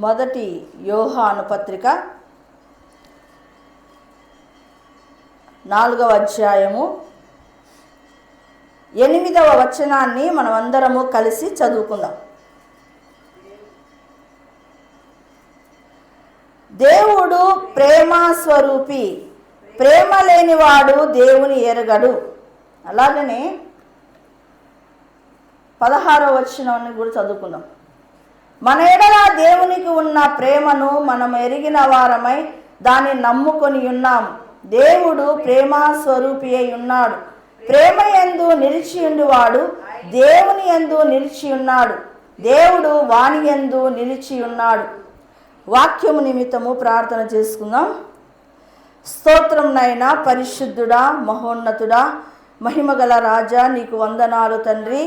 మొదటి యోహాను పత్రిక 4వ అధ్యాయము 8వ వచనాన్ని మనమందరము కలిసి చదువుకుందాం. దేవుడు ప్రేమ స్వరూపి, ప్రేమ లేనివాడు దేవుని ఎరగడు. అలాగనే 16వ వచనాన్ని కూడా చదువుకుందాం. మన ఎడల దేవునికి ఉన్న ప్రేమను మనం ఎరిగిన వారమై దాన్ని నమ్ముకొని ఉన్నాము. దేవుడు ప్రేమ స్వరూపి అయి ఉన్నాడు. ప్రేమ యందు నిలిచియుండువాడు దేవుని యందు నిలిచి ఉన్నాడు, దేవుడు వాని యందు నిలిచి ఉన్నాడు. వాక్యము నిమిత్తము ప్రార్థన చేసుకుందాం. స్తోత్రం నైనా పరిశుద్ధుడా, మహోన్నతుడా, మహిమగల రాజా, నీకు వందనాలు తండ్రి.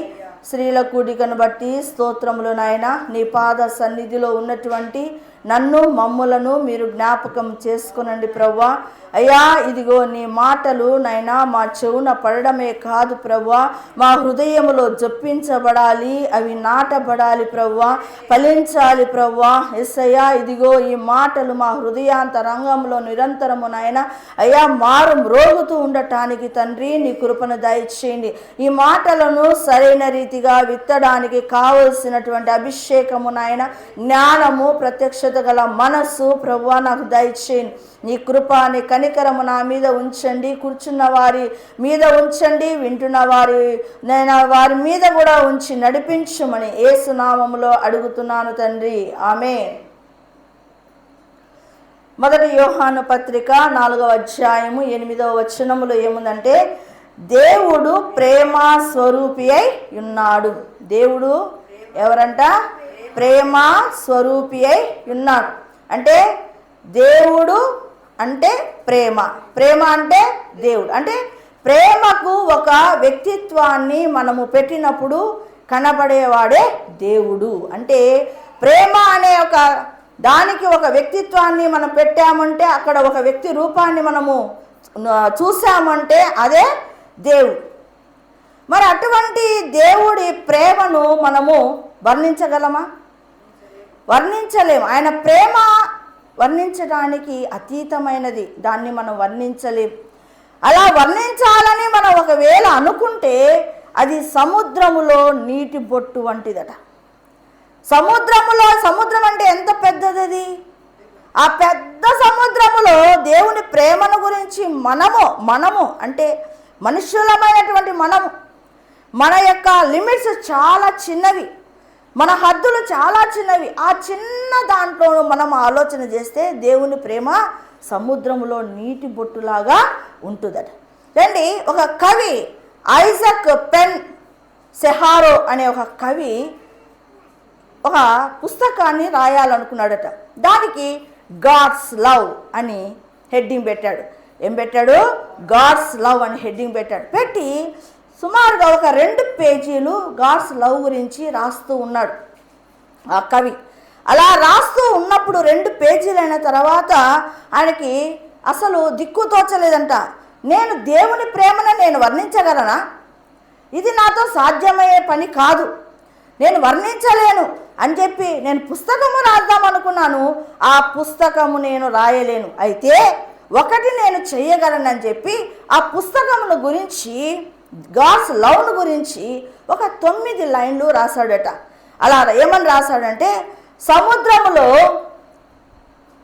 స్త్రీల కూడికను బట్టి స్తోత్రములు నాయన. నీ పాద సన్నిధిలో ఉన్నటువంటి నన్ను మమ్ములను మీరు జ్ఞాపకం చేసుకునండి ప్రవ్వా. అయ్యా, ఇదిగో నీ మాటలు నైనా మా చెవున పడడమే కాదు ప్రవ్వా, మా హృదయములో జొప్పించబడాలి, అవి నాటబడాలి ప్రవ్వా, ఫలించాలి ప్రవ్వా. యేసయ్యా, ఇదిగో ఈ మాటలు మా హృదయాంతరంగంలో నిరంతరము నాయన అయ్యా మారు మ్రోగుతూ ఉండటానికి తండ్రి నీ కృపను దయచేయండి. ఈ మాటలను సరైన రీతిగా విత్తడానికి కావలసినటువంటి అభిషేకము నాయన, జ్ఞానము, ప్రత్యక్షత గల మనస్సు ప్రభువా నాకు దయచేయండి. నీ కృప, నీ కనికరము నా మీద ఉంచండి. కూర్చున్న వారి మీద ఉంచండి, వింటున్న వారి మీద కూడా ఉంచి నడిపించమని యేసు నామములో అడుగుతున్నాను తండ్రి, ఆమేన్. మొదటి యోహాను పత్రిక 4వ అధ్యాయము 8వ వచనములో ఏముందంటే, దేవుడు ప్రేమ స్వరూపి అయి ఉన్నాడు. దేవుడు ఎవరంట? ప్రేమ స్వరూపి అయి ఉన్నాడు. అంటే దేవుడు అంటే ప్రేమ, ప్రేమ అంటే దేవుడు. అంటే ప్రేమకు ఒక వ్యక్తిత్వాన్ని మనము పెట్టినప్పుడు కనబడేవాడే దేవుడు. అంటే ప్రేమ అనే ఒక దానికి ఒక వ్యక్తిత్వాన్ని మనం పెట్టామంటే, అక్కడ ఒక వ్యక్తి రూపాన్ని మనము చూసామంటే అదే దేవుడు. మరి అటువంటి దేవుడి ప్రేమను మనము వర్ణించగలమా? వర్ణించలేము. ఆయన ప్రేమ వర్ణించడానికి అతీతమైనది, దాన్ని మనం వర్ణించలేము. అలా వర్ణించాలని మనం ఒకవేళ అనుకుంటే అది సముద్రములో నీటి బొట్టు వంటిదట. సముద్రం అంటే ఎంత పెద్దది? ఆ పెద్ద సముద్రములో దేవుని ప్రేమను గురించి మనము అంటే మనుషులమైనటువంటి మన యొక్క లిమిట్స్ చాలా చిన్నవి, మన హద్దులు చాలా చిన్నవి. ఆ చిన్న దాంట్లో మనం ఆలోచన చేస్తే దేవుని ప్రేమ సముద్రంలో నీటి బొట్టులాగా ఉంటుందట. రండి, ఒక కవి ఐజక్ పెన్ సెహారో అనే ఒక కవి ఒక పుస్తకాన్ని రాయాలనుకున్నాడట. దానికి గాడ్స్ లవ్ అని హెడ్డింగ్ పెట్టాడు. ఏం పెట్టాడు? గాడ్స్ లవ్ అని హెడ్డింగ్ పెట్టాడు. పెట్టి సుమారుగా ఒక 2 పేజీలు గాడ్స్ లవ్ గురించి రాస్తూ ఉన్నాడు ఆ కవి. అలా రాస్తూ ఉన్నప్పుడు 2 పేజీలు అయిన తర్వాత ఆయనకి అసలు దిక్కు తోచలేదంట. నేను దేవుని ప్రేమను నేను వర్ణించగలనా? ఇది నాతో సాధ్యమయ్యే పని కాదు, నేను వర్ణించలేను అని చెప్పి నేను పుస్తకము రాద్దాం అనుకున్నాను. ఆ పుస్తకము నేను రాయలేను. అయితే ఒకటి నేను చెయ్యగలనని చెప్పి ఆ పుస్తకమును గురించి, గాడ్స్ లవ్ను గురించి ఒక 9 లైన్లు రాశాడట. అలా ఏమని రాశాడంటే, సముద్రములో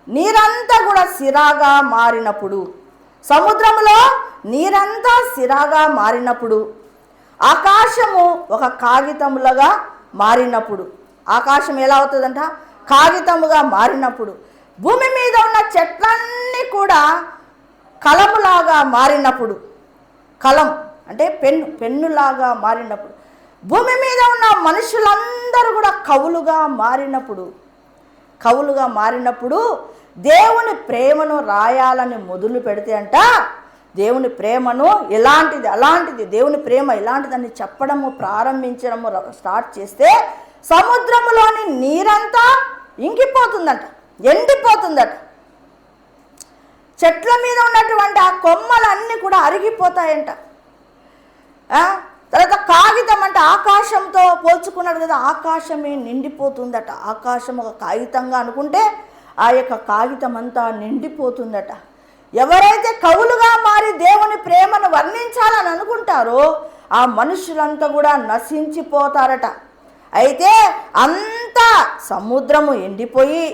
నీరంతా కూడా సిరాగా మారినప్పుడు, సముద్రములో నీరంతా సిరాగా మారినప్పుడు, ఆకాశము ఒక కాగితములుగా మారినప్పుడు, ఆకాశం ఎలా అవుతుందంట? కాగితముగా మారినప్పుడు, భూమి మీద ఉన్న చెట్లన్నీ కూడా కలములాగా మారినప్పుడు, కలం అంటే పెన్నులాగా మారినప్పుడు, భూమి మీద ఉన్న మనుషులందరూ కూడా కవులుగా మారినప్పుడు దేవుని ప్రేమను రాయాలని మొదలు పెడితే అంట, దేవుని ప్రేమను అలాంటిది దేవుని ప్రేమ ఇలాంటిదని చెప్పడము ప్రారంభించడము స్టార్ట్ చేస్తే సముద్రములోని నీరంతా ఇంకిపోతుందట, ఎండిపోతుందట. చెట్ల మీద ఉన్నటువంటి ఆ కొమ్మలన్నీ కూడా అరిగిపోతాయంట. తర్వాత కాగితం అంటే ఆకాశంతో పోల్చుకున్నాడు కదా, ఆకాశమే నిండిపోతుందట. ఆకాశం ఒక కాగితంగా అనుకుంటే ఆ యొక్క కాగితం అంతా నిండిపోతుందట. ఎవరైతే కవులుగా మారి దేవుని ప్రేమను వర్ణించాలని అనుకుంటారో ఆ మనుషులంతా కూడా నశించిపోతారట. అయితే అంతా సముద్రము ఎండిపోయి,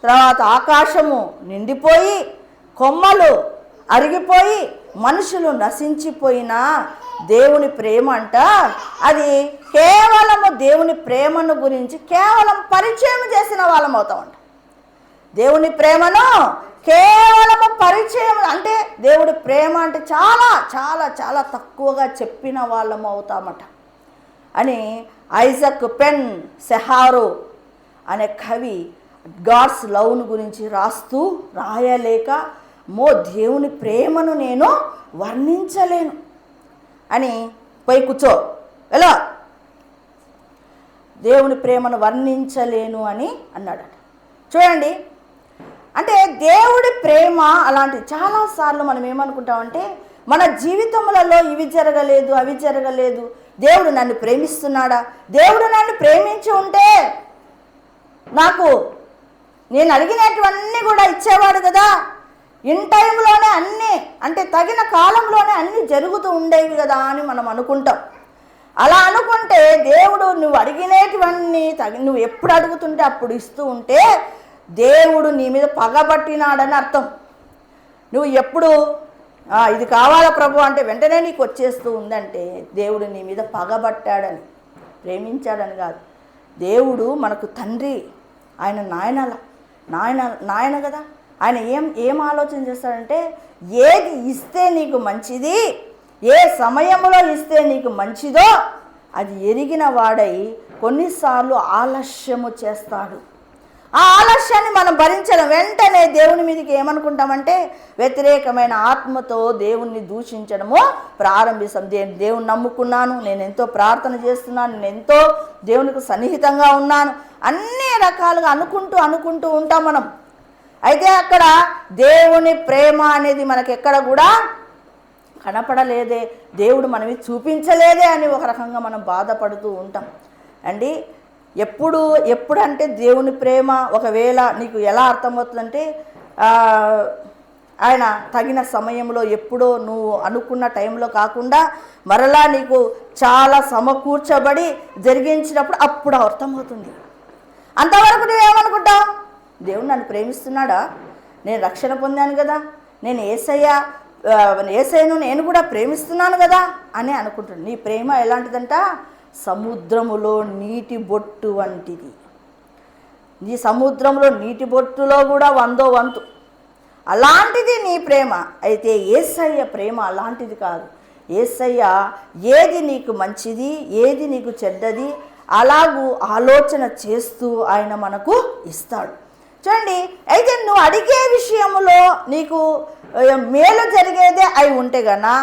తర్వాత ఆకాశము నిండిపోయి, కొమ్మలు అరిగిపోయి, మనుషులు నశించిపోయినా దేవుని ప్రేమ అంట అది కేవలము దేవుని ప్రేమను గురించి కేవలం పరిచయం చేసిన వాళ్ళం అవుతామంట. దేవుని ప్రేమను కేవలము పరిచయం అంటే దేవుడి ప్రేమ అంటే చాలా చాలా చాలా తక్కువగా చెప్పిన వాళ్ళము అవుతామట అని ఐజక్ పెన్ సెహారో అనే కవి గాడ్స్ లవ్ను గురించి రాయలేక దేవుని ప్రేమను నేను వర్ణించలేను అని పోయి కూర్చో ఎలా దేవుని ప్రేమను వర్ణించలేను అని అన్నాడట. చూడండి, అంటే దేవుడి ప్రేమ అలాంటి చాలాసార్లు మనం ఏమనుకుంటామంటే మన జీవితములలో ఇవి జరగలేదు అవి జరగలేదు, దేవుడు నన్ను ప్రేమిస్తున్నాడా, దేవుడు నన్ను ప్రేమించి ఉంటే నాకు నేను అడిగినటువన్నీ కూడా ఇచ్చేవాడు కదా, ఇన్ టైంలోనే అన్నీ అంటే తగిన కాలంలోనే అన్నీ జరుగుతూ ఉండేవి కదా అని మనం అనుకుంటాం. అలా అనుకుంటే దేవుడు నువ్వు అడిగినటువన్నీ నువ్వు ఎప్పుడు అడుగుతుంటే అప్పుడు ఇస్తూ ఉంటే దేవుడు నీ మీద పగబట్టినాడని అర్థం. నువ్వు ఎప్పుడు ఇది కావాలా ప్రభు అంటే వెంటనే నీకు వచ్చేస్తూ ఉందంటే దేవుడు నీ మీద పగబట్టాడని, ప్రేమించాడని కాదు. దేవుడు మనకు తండ్రి, ఆయన నాయన కదా. ఆయన ఏం ఆలోచన చేస్తాడంటే ఏది ఇస్తే నీకు మంచిది, ఏ సమయంలో ఇస్తే నీకు మంచిదో అది ఎరిగిన వాడై కొన్నిసార్లు ఆలస్యము చేస్తాడు. ఆ ఆలస్యాన్ని మనం భరించడం వెంటనే దేవుని మీదకి ఏమనుకుంటామంటే వ్యతిరేకమైన ఆత్మతో దేవుణ్ణి దూషించడము ప్రారంభిస్తాం. దేవుని నమ్ముకున్నాను, నేను ఎంతో ప్రార్థన చేస్తున్నాను, నేను ఎంతో దేవునికి సన్నిహితంగా ఉన్నాను, అన్ని రకాలుగా అనుకుంటూ ఉంటాం మనం. అయితే అక్కడ దేవుని ప్రేమ అనేది మనకి ఎక్కడ కూడా కనపడలేదే, దేవుడు మనవి చూపించలేదే అని ఒక రకంగా మనం బాధపడుతూ ఉంటాం అండి. ఎప్పుడంటే దేవుని ప్రేమ ఒకవేళ నీకు ఎలా అర్థమవుతుందంటే ఆయన తగిన సమయంలో ఎప్పుడో నువ్వు అనుకున్న టైంలో కాకుండా మరలా నీకు చాలా సమకూర్చబడి జరిగించినప్పుడు అప్పుడు అర్థమవుతుంది. అంతవరకు నువ్వేమనుకుంటావు, దేవుడు నన్ను ప్రేమిస్తున్నాడా, నేను రక్షణ పొందాను కదా, నేను యేసయ్యను నేను కూడా ప్రేమిస్తున్నాను కదా అని అనుకుంటున్నాను. నీ ప్రేమ ఎలాంటిదంట, సముద్రములో నీటి బొట్టు వంటిది. నీ సముద్రంలో నీటి బొట్టులో కూడా 100వ వంతు అలాంటిది నీ ప్రేమ. అయితే యేసయ్య ప్రేమ అలాంటిది కాదు. యేసయ్య ఏది నీకు మంచిది, ఏది నీకు చెడ్డది అలాగూ ఆలోచన చేస్తూ ఆయన మనకు ఇస్తాడు. చూడండి, అయితే నువ్వు అడిగే విషయంలో నీకు మేలు జరిగేదే అయి ఉంటే గనా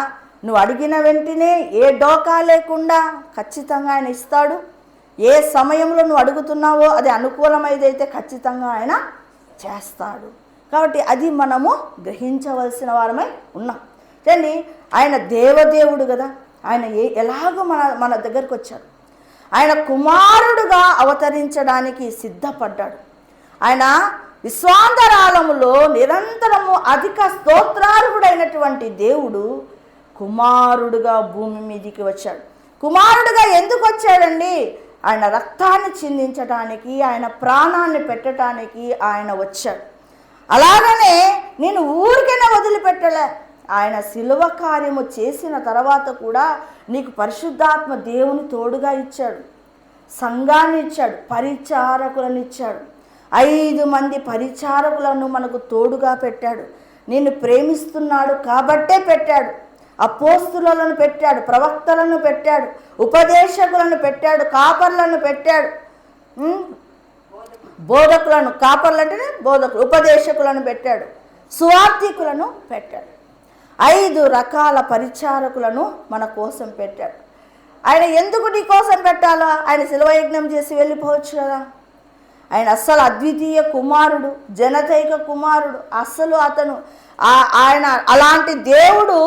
నువ్వు అడిగిన వెంటనే ఏ డోకా లేకుండా ఖచ్చితంగా ఆయన ఇస్తాడు. ఏ సమయంలో నువ్వు అడుగుతున్నావో అది అనుకూలమైదైతే ఖచ్చితంగా ఆయన చేస్తాడు. కాబట్టి అది మనము గ్రహించవలసిన వారమై ఉన్నాం. చూడండి, ఆయన దేవదేవుడు కదా, ఆయన ఎలాగో మన దగ్గరకు వచ్చాడు. ఆయన కుమారుడుగా అవతరించడానికి సిద్ధపడ్డాడు. ఆయన విశ్వాంతరాళములో నిరంతరము అధిక స్తోత్రార్హుడైనటువంటి దేవుడు కుమారుడుగా భూమి మీదికి వచ్చాడు. కుమారుడుగా ఎందుకు వచ్చాడండి? ఆయన రక్తాన్ని చిందించడానికి, ఆయన ప్రాణాన్ని పెట్టడానికి ఆయన వచ్చాడు. అలాగనే నేను ఊరికైనా వదిలిపెట్టలే. ఆయన శిలువ కార్యము చేసిన తర్వాత కూడా నీకు పరిశుద్ధాత్మ దేవుని తోడుగా ఇచ్చాడు, సంఘాన్ని ఇచ్చాడు, పరిచారకులను ఇచ్చాడు. 5 మంది పరిచారకులను మనకు తోడుగా పెట్టాడు. నిన్ను ప్రేమిస్తున్నాడు కాబట్టే పెట్టాడు. అపోస్తులను పెట్టాడు, ప్రవక్తలను పెట్టాడు, ఉపదేశకులను పెట్టాడు, కాపర్లను పెట్టాడు, బోధకులను, కాపర్లు అంటేనే బోధకులు, ఉపదేశకులను పెట్టాడు, సువార్థికులను పెట్టాడు. 5 రకాల పరిచారకులను మన కోసం పెట్టాడు. ఆయన ఎందుకు నీ కోసం పెట్టాలా? ఆయన శిలువ యజ్ఞం చేసి వెళ్ళిపోవచ్చు కదా. ఆయన అస్సలు అద్వితీయ కుమారుడు, జనతైక కుమారుడు. అస్సలు ఆయన అలాంటి దేవుడు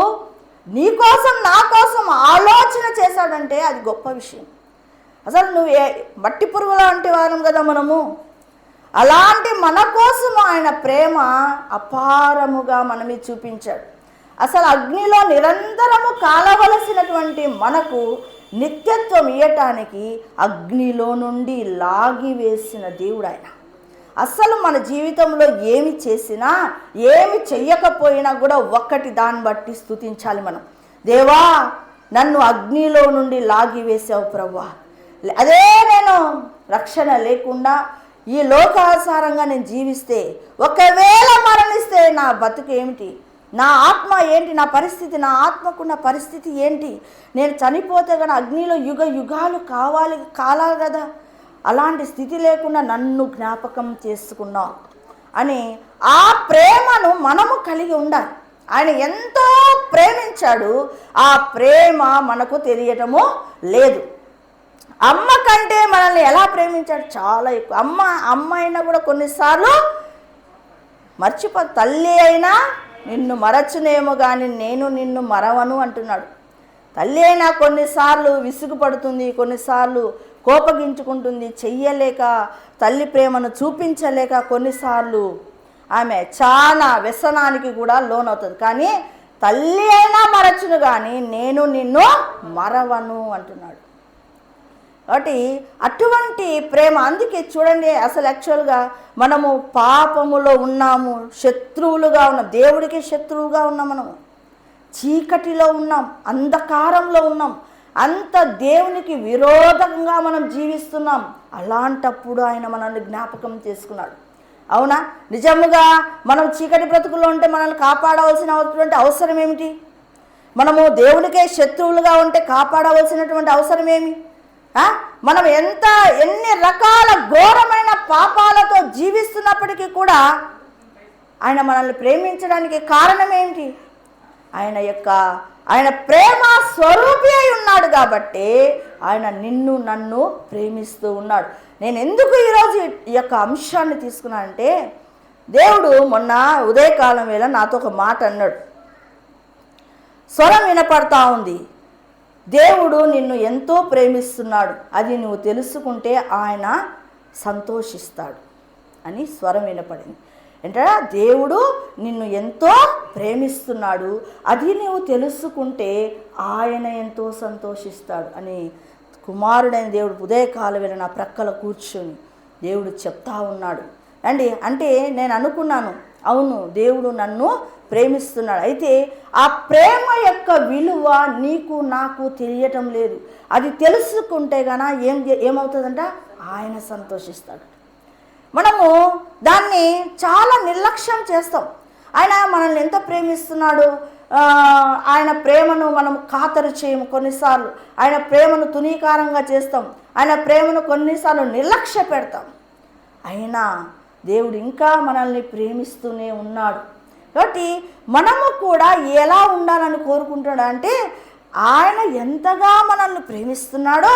నీ కోసం నా కోసం ఆలోచన చేశాడంటే అది గొప్ప విషయం. అసలు నువ్వు మట్టి పురుగులా అంటే వారం కదా మనము. అలాంటి మన కోసం ఆయన ప్రేమ అపారముగా మనమే చూపించాడు. అసలు అగ్నిలో నిరంతరము కాలవలసినటువంటి మనకు నిత్యత్వం ఇయ్యటానికి అగ్నిలో నుండి లాగివేసిన దేవుడు ఆయన. అసలు మన జీవితంలో ఏమి చేసినా ఏమి చెయ్యకపోయినా కూడా ఒక్కటి దాన్ని బట్టి స్తుతించాలి మనం. దేవా, నన్ను అగ్నిలో నుండి లాగివేసావు ప్రభువా. అదే నేను రక్షణ లేకుండా ఈ లోకానుసారంగా నేను జీవిస్తే, ఒకవేళ మరణిస్తే నా బతుకు ఏమిటి, నా ఆత్మ ఏంటి, నా పరిస్థితి, నా ఆత్మకున్న పరిస్థితి ఏంటి? నేను చనిపోతే కానీ అగ్నిలో యుగ యుగాలు కాలాలి కదా. అలాంటి స్థితి లేకుండా నన్ను జ్ఞాపకం చేసుకున్నావు అని ఆ ప్రేమను మనము కలిగి ఉండాలి. ఆయన ఎంతో ప్రేమించాడు, ఆ ప్రేమ మనకు తెలియటము లేదు. అమ్మ కంటే మనల్ని ఎలా ప్రేమించాడు, చాలా ఎక్కువ. అమ్మ అయినా కూడా కొన్నిసార్లు తల్లి అయినా నిన్ను మరచునేమో కానీ నేను నిన్ను మరవను అంటున్నాడు. తల్లి అయినా కొన్నిసార్లు విసుగుపడుతుంది, కొన్నిసార్లు కోపగించుకుంటుంది, చెయ్యలేక తల్లి ప్రేమను చూపించలేక కొన్నిసార్లు ఆమె చాలా వ్యసనానికి కూడా లోనవుతుంది. కానీ తల్లి అయినా మరచును కానీ నేను నిన్ను మరవను అంటున్నాడు. కాబట్టి అటువంటి ప్రేమ, అందుకే చూడండి, అసలు యాక్చువల్గా మనము పాపములో ఉన్నాము, శత్రువులుగా ఉన్నాం, దేవుడికి శత్రువుగా ఉన్నాం, మనము చీకటిలో ఉన్నాం, అంధకారంలో ఉన్నాం, అంత దేవునికి విరోధంగా మనం జీవిస్తున్నాం. అలాంటప్పుడు ఆయన మనల్ని జ్ఞాపకం చేసుకున్నాడు. అవునా? నిజముగా మనం చీకటి బ్రతుకుల్లో ఉంటే మనల్ని కాపాడవలసినటువంటి అవసరం ఏమిటి? మనము దేవునికే శత్రువులుగా ఉంటే కాపాడవలసినటువంటి అవసరం ఏమి? మనం ఎన్ని రకాల ఘోరమైన పాపాలతో జీవిస్తున్నప్పటికీ కూడా ఆయన మనల్ని ప్రేమించడానికి కారణం ఏంటి? ఆయన ప్రేమ స్వరూపి అయి ఉన్నాడు కాబట్టి ఆయన నిన్ను నన్ను ప్రేమిస్తూ ఉన్నాడు. నేను ఎందుకు ఈరోజు ఈ యొక్క అంశాన్ని తీసుకున్నానంటే, దేవుడు మొన్న ఉదయకాలం వేళ నాతో ఒక మాట అన్నాడు. స్వరం వినపడతా ఉంది, దేవుడు నిన్ను ఎంతో ప్రేమిస్తున్నాడు, అది నువ్వు తెలుసుకుంటే ఆయన సంతోషిస్తాడు అని స్వరం వినపడింది. అంటే దేవుడు నిన్ను ఎంతో ప్రేమిస్తున్నాడు, అది నువ్వు తెలుసుకుంటే ఆయన ఎంతో సంతోషిస్తాడు అని కుమారుడైన దేవుడు ఉదయకాలం వేళ నా ప్రక్కల కూర్చొని దేవుడు చెప్తా ఉన్నాడు అండి. అంటే నేను అనుకున్నాను, అవును, దేవుడు నన్ను ప్రేమిస్తున్నాడు. అయితే ఆ ప్రేమ యొక్క విలువ నీకు నాకు తెలియటం లేదు. అది తెలుసుకుంటే గన ఏమవుతుందంట, ఆయన సంతోషిస్తాడు. మనము దాన్ని చాలా నిర్లక్ష్యం చేస్తాం. ఆయన మనల్ని ఎంత ప్రేమిస్తున్నాడు, ఆయన ప్రేమను మనం ఖాతరు చేయము. కొన్నిసార్లు ఆయన ప్రేమను తునీకారంగా చేస్తాం, ఆయన ప్రేమను కొన్నిసార్లు నిర్లక్ష్య పెడతాం. అయినా దేవుడు ఇంకా మనల్ని ప్రేమిస్తూనే ఉన్నాడు. కాబట్టి మనము కూడా ఎలా ఉండాలని కోరుకుంటాడు అంటే, ఆయన ఎంతగా మనల్ని ప్రేమిస్తున్నాడో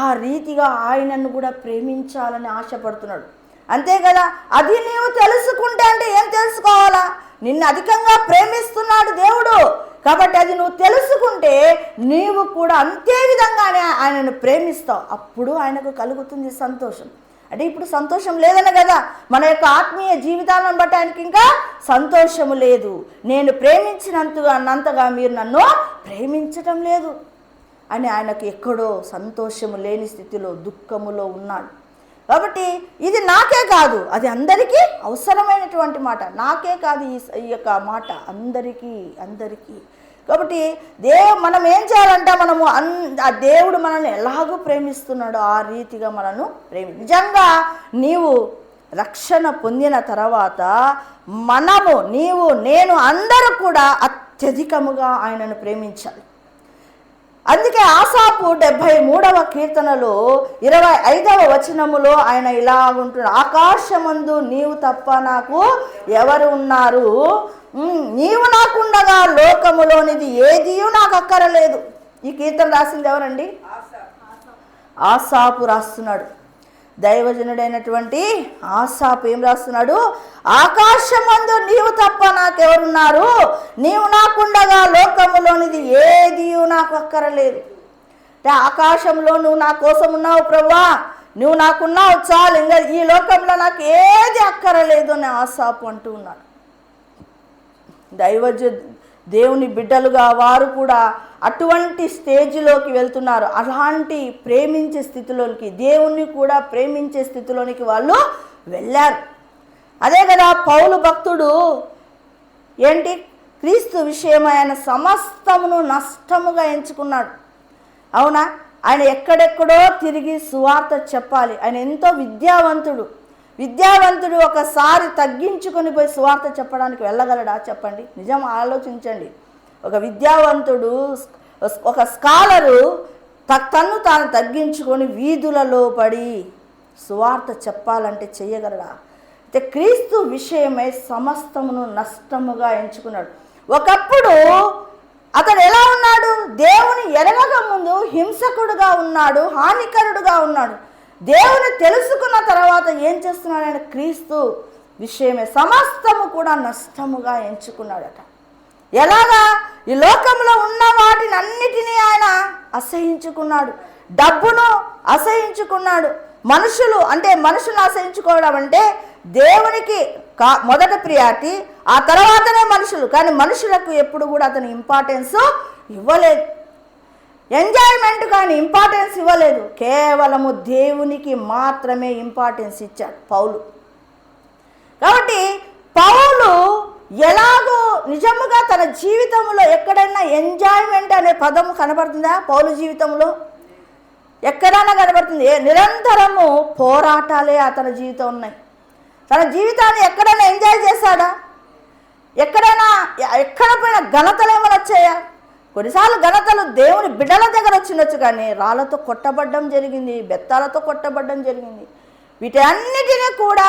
ఆ రీతిగా ఆయనను కూడా ప్రేమించాలని ఆశపడుతున్నాడు. అంతే కదా. అది నీవు తెలుసుకుంటే, అంటే ఏం తెలుసుకోవాలా, నిన్ను అధికంగా ప్రేమిస్తున్నాడు దేవుడు కాబట్టి అది నువ్వు తెలుసుకుంటే నీవు కూడా అంతే విధంగానే ఆయనను ప్రేమిస్తావు. అప్పుడు ఆయనకు కలుగుతుంది సంతోషం. అంటే ఇప్పుడు సంతోషం లేదనే కదా మన యొక్క ఆత్మీయ జీవితాలను బట్టి ఆయనకి ఇంకా సంతోషము లేదు. నేను ప్రేమించినంతగా మీరు నన్ను ప్రేమించటం లేదు అని ఆయనకు ఎక్కడో సంతోషము లేని స్థితిలో దుఃఖములో ఉన్నాడు. కాబట్టి ఇది నాకే కాదు, అది అందరికీ అవసరమైనటువంటి మాట. నాకే కాదు ఈ యొక్క మాట అందరికీ. కాబట్టి మనం ఏం చేయాలంటే, మనము ఆ దేవుడు మనల్ని ఎలాగూ ప్రేమిస్తున్నాడో ఆ రీతిగా మనల్ని నిజంగా నీవు రక్షణ పొందిన తర్వాత నీవు నేను అందరూ కూడా అత్యధికముగా ఆయనను ప్రేమించాలి. అందుకే ఆసాపు 73వ కీర్తనలో 25వ వచనములో ఆయన ఇలా ఉంటున్నాడు, ఆకాశమందు నీవు తప్ప నాకు ఎవరు ఉన్నారు, నీవు నాకుండగా లోకములోనిది ఏదియూ నాకు అక్కరలేదు. ఈ కీర్తన రాసింది ఎవరండి? ఆసాపు రాస్తున్నాడు. దైవజనుడైనటువంటి ఆసాపు ఏం రాస్తున్నాడు? ఆకాశమందు నీవు తప్ప నాకెవరున్నారు, నీవు నాకుండగా లోకములోనిది ఏది నాకు అక్కరలేదు. అంటే ఆకాశంలో నువ్వు నా కోసం ఉన్నావు ప్రభువా, నువ్వు నాకున్నావు చాలు, ఇంకా ఈ లోకంలో నాకు ఏది అక్కరలేదు అని ఆసాపు అంటూ ఉన్నాడు. దేవుని బిడ్డలుగా వారు కూడా అటువంటి స్టేజ్లోకి వెళ్తున్నారు. అలాంటి ప్రేమించే స్థితిలోనికి, దేవుణ్ణి కూడా ప్రేమించే స్థితిలోనికి వాళ్ళు వెళ్ళారు. అదే కదా పౌలు భక్తుడు ఏంటి, క్రీస్తు విషయమైన సమస్తమును నష్టముగా ఎంచుకున్నాడు. అవునా? ఆయన ఎక్కడెక్కడో తిరిగి సువార్త చెప్పాలి. ఆయన ఎంతో విద్యావంతుడు ఒకసారి తగ్గించుకొని పోయి సువార్త చెప్పడానికి వెళ్ళగలడా చెప్పండి? నిజం ఆలోచించండి. ఒక విద్యావంతుడు, ఒక స్కాలరు తన్ను తాను తగ్గించుకొని వీధులలో పడి సువార్త చెప్పాలంటే చెయ్యగలడా? అయితే క్రీస్తు విషయమై సమస్తమును నష్టముగా ఎంచుకున్నాడు. ఒకప్పుడు అతడు ఎలా ఉన్నాడు? దేవుని ఎరగక ముందు హింసకుడుగా ఉన్నాడు, హానికరుడుగా ఉన్నాడు. దేవుని తెలుసుకున్న తర్వాత ఏం చేస్తున్నాడు? ఆయన క్రీస్తు విషయమే సమస్తము కూడా నష్టముగా ఎంచుకున్నాడట. ఎలాగా? ఈ లోకంలో ఉన్న వాటిని అన్నిటినీ ఆయన అసహించుకున్నాడు. డబ్బును అసహించుకున్నాడు. మనుషులను అసహించుకోవడం అంటే దేవునికి మొదట ప్రియారిటీ, ఆ తర్వాతనే మనుషులు. కానీ మనుషులకు ఎప్పుడు కూడా అతను ఇంపార్టెన్స్ ఇవ్వలేదు. ఎంజాయ్మెంట్ కానీ ఇంపార్టెన్స్ ఇవ్వలేదు. కేవలము దేవునికి మాత్రమే ఇంపార్టెన్స్ ఇచ్చాడు పౌలు. కాబట్టి పౌలు ఎలాగో నిజముగా తన జీవితంలో ఎక్కడైనా ఎంజాయ్మెంట్ అనే పదం కనబడుతుందా? పౌలు జీవితంలో ఎక్కడైనా కనబడుతుంది? నిరంతరము పోరాటాలే అతని జీవితం ఉన్నాయి. తన జీవితాన్ని ఎక్కడైనా ఎంజాయ్ చేశాడా? ఎక్కడ పోయినా ఘనతలు ఏమైనా వచ్చాయా? కొన్నిసార్లు ఘనతలు దేవుని బిడ్డల దగ్గర వచ్చిండొచ్చు, కానీ రాళ్ళతో కొట్టబడ్డం జరిగింది, బెత్తాలతో కొట్టబడ్డం జరిగింది. వీటన్నిటినీ కూడా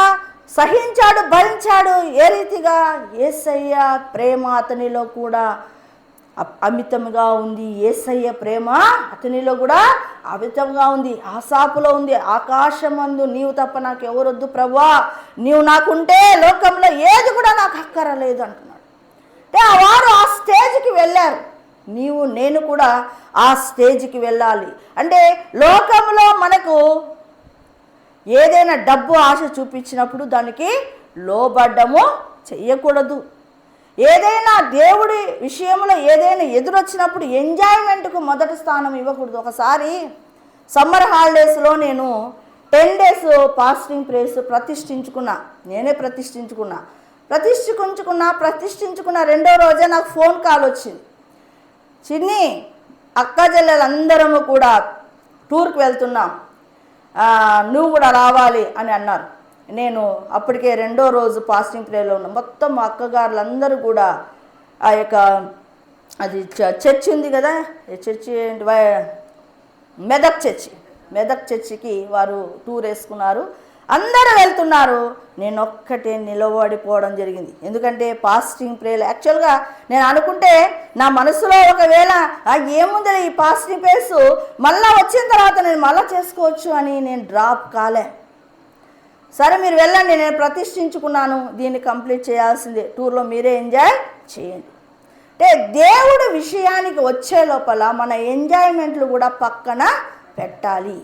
సహించాడు, భరించాడు. ఏ రీతిగా? యేసయ్య ప్రేమ అతనిలో కూడా అమితంగా ఉంది. యేసయ్య ప్రేమ అతనిలో కూడా అమితంగా ఉంది. ఆసాపులో ఉంది. ఆకాశమందు నీవు తప్ప నాకు ఎవరొద్దు ప్రభువా, నీవు నాకుంటే లోకంలో ఏది కూడా నాకు అక్కరలేదు అంటున్నాడు. అంటే వారు ఆ స్టేజ్కి వెళ్ళారు. నేను కూడా ఆ స్టేజ్కి వెళ్ళాలి. అంటే లోకంలో మనకు ఏదైనా డబ్బు ఆశ చూపించినప్పుడు దానికి లోబడ్డము చెయ్యకూడదు. ఏదైనా దేవుడి విషయంలో ఏదైనా ఎదురొచ్చినప్పుడు ఎంజాయ్మెంట్కు మొదటి స్థానం ఇవ్వకూడదు. ఒకసారి సమ్మర్ హాలిడేస్లో నేను 10 days ఫాస్టింగ్ ప్రేయర్స్ నేనే ప్రతిష్ఠించుకున్న రెండో రోజే నాకు ఫోన్ కాల్ వచ్చింది. చిన్ని అక్క చెల్లెలందరము కూడా టూర్కి వెళ్తున్నాం, నువ్వు కూడా రావాలి అని అన్నారు. నేను అప్పటికే రెండో రోజు ఫాస్టింగ్ ప్రేయర్లో ఉన్నాను. మొత్తం అక్కగారులందరూ కూడా ఆ యొక్క అది చర్చి ఉంది కదా, చర్చి ఏంటి, మెదక్ చర్చికి వారు టూర్ వేసుకున్నారు. అందరూ వెళ్తున్నారు, నేను ఒక్కటే నిలబడిపోవడం జరిగింది. ఎందుకంటే ఫాస్టింగ్ ప్రేయర్ యాక్చువల్గా నేను అనుకుంటే నా మనసులో ఒకవేళ ఏముంది ఈ ఫాస్టింగ్ ప్రేయర్స్ మళ్ళీ వచ్చిన తర్వాత నేను మళ్ళీ చేసుకోవచ్చు అని నేను డ్రాప్ కాలే. సరే మీరు వెళ్ళండి, నేను ప్రతిష్ఠించుకున్నాను, దీన్ని కంప్లీట్ చేయాల్సిందే, టూర్లో మీరే ఎంజాయ్ చేయండి. అంటే దేవుడి విషయానికి వచ్చే లోపల మన ఎంజాయ్మెంట్లు కూడా పక్కన పెట్టాలి.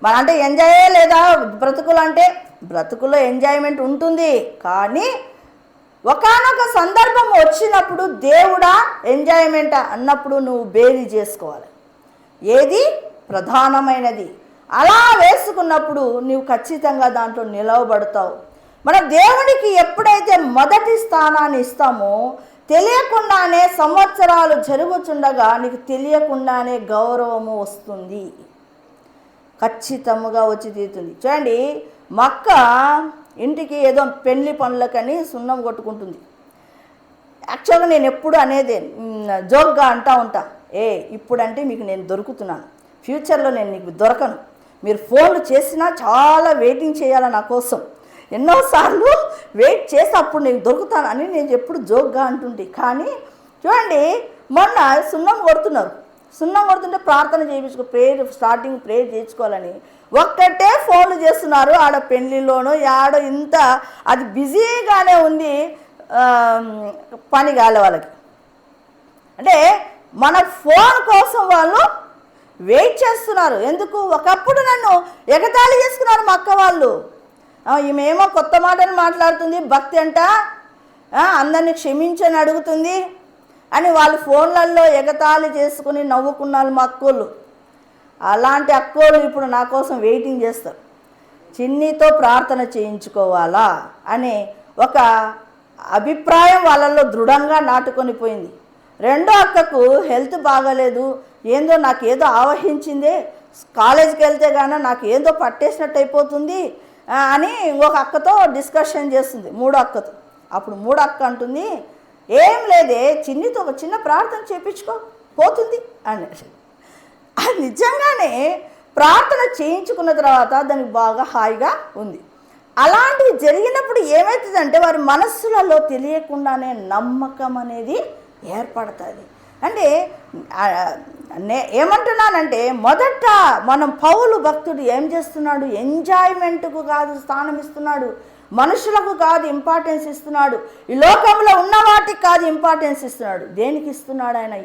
అంటే ఎంజాయే లేదా బ్రతుకులో ఎంజాయ్మెంట్ ఉంటుంది, కానీ ఒకానొక సందర్భం వచ్చినప్పుడు దేవుడా ఎంజాయ్మెంట్ అన్నప్పుడు నువ్వు బేరీ చేసుకోవాలి, ఏది ప్రధానమైనది. అలా వేసుకున్నప్పుడు నువ్వు ఖచ్చితంగా దాంట్లో నిలవబడతావు. మన దేవునికి ఎప్పుడైతే మొదటి స్థానాన్ని ఇస్తామో తెలియకుండానే సంవత్సరాలు జరుగుతుండగా నీకు తెలియకుండానే గౌరవము వస్తుంది, ఖచ్చితంగా వచ్చి తీరుతుంది. చూడండి, మక్క ఇంటికి ఏదో పెళ్లి పనులకని సున్నం కొట్టుకుంటుంది. యాక్చువల్గా నేను ఎప్పుడు అనేదే జోక్గా అంటూ ఉంటా, ఇప్పుడంటే మీకు నేను దొరుకుతున్నాను, ఫ్యూచర్లో నేను నీకు దొరకను, మీరు ఫోన్లు చేసినా చాలా వెయిటింగ్ చేయాలి నా కోసం, ఎన్నోసార్లు వెయిట్ చేసి అప్పుడు నేను దొరుకుతాను అని నేను ఎప్పుడు జోక్గా అంటుంటే. కానీ చూడండి, మొన్న సున్నం కొడుతున్నారు, సున్నం కొడుతుంటే ప్రార్థన చేయించుకో, స్టార్టింగ్ ప్రేయర్ చేయించుకోవాలని ఒక్కటే ఫోన్లు చేస్తున్నారు. ఆడ పెళ్ళిలోనో ఆడో ఇంత అది బిజీగానే ఉంది, పని కాలే వాళ్ళకి. అంటే మన ఫోన్ కోసం వాళ్ళు వెయిట్ చేస్తున్నారు. ఎందుకు? ఒకప్పుడు నన్ను ఎగతాళి చేసుకున్నారు మా అక్క వాళ్ళు. ఈమెమో కొత్త మాటలు మాట్లాడుతుంది, భక్తి అంట, అందరినీ క్షమించని అడుగుతుంది అని వాళ్ళు ఫోన్లలో ఎగతాళి చేసుకుని నవ్వుకున్నారు మా అక్కోళ్ళు. అలాంటి అక్కోళ్ళు ఇప్పుడు నా కోసం వెయిటింగ్ చేస్తారు. చిన్నితో ప్రార్థన చేయించుకోవాలా అనే ఒక అభిప్రాయం వాళ్ళల్లో దృఢంగా నాటుకొని పోయింది. రెండో అక్కకు హెల్త్ బాగాలేదు, ఏందో నాకేదో ఆవహించిందే, కాలేజీకి వెళ్తే కానీ నాకు ఏందో పట్టేసినట్టు అయిపోతుంది అని ఇంకొక అక్కతో డిస్కషన్ చేస్తుంది, మూడో అక్కతో. అప్పుడు మూడో అక్క అంటుంది, ఏం లేదే, చిన్నితో ఒక చిన్న ప్రార్థన చేయించుకో పోతుంది అని. అది నిజంగానే ప్రార్థన చేయించుకున్న తర్వాత దానికి బాగా హాయిగా ఉంది. అలాంటివి జరిగినప్పుడు ఏమవుతుందంటే వారి మనస్సులలో తెలియకుండానే నమ్మకం అనేది ఏర్పడుతుంది. అంటే ఏమంటున్నానంటే మొదట మనం పౌలు భక్తుడు ఏం చేస్తున్నాడు? ఎంజాయ్మెంట్కు కాదు స్థానం ఇస్తున్నాడు, మనుషులకు కాదు ఇంపార్టెన్స్ ఇస్తున్నాడు, ఈ లోకంలో ఉన్న వాటికి కాదు ఇంపార్టెన్స్ ఇస్తున్నాడు. దేనికి ఇస్తున్నాడు ఆయన?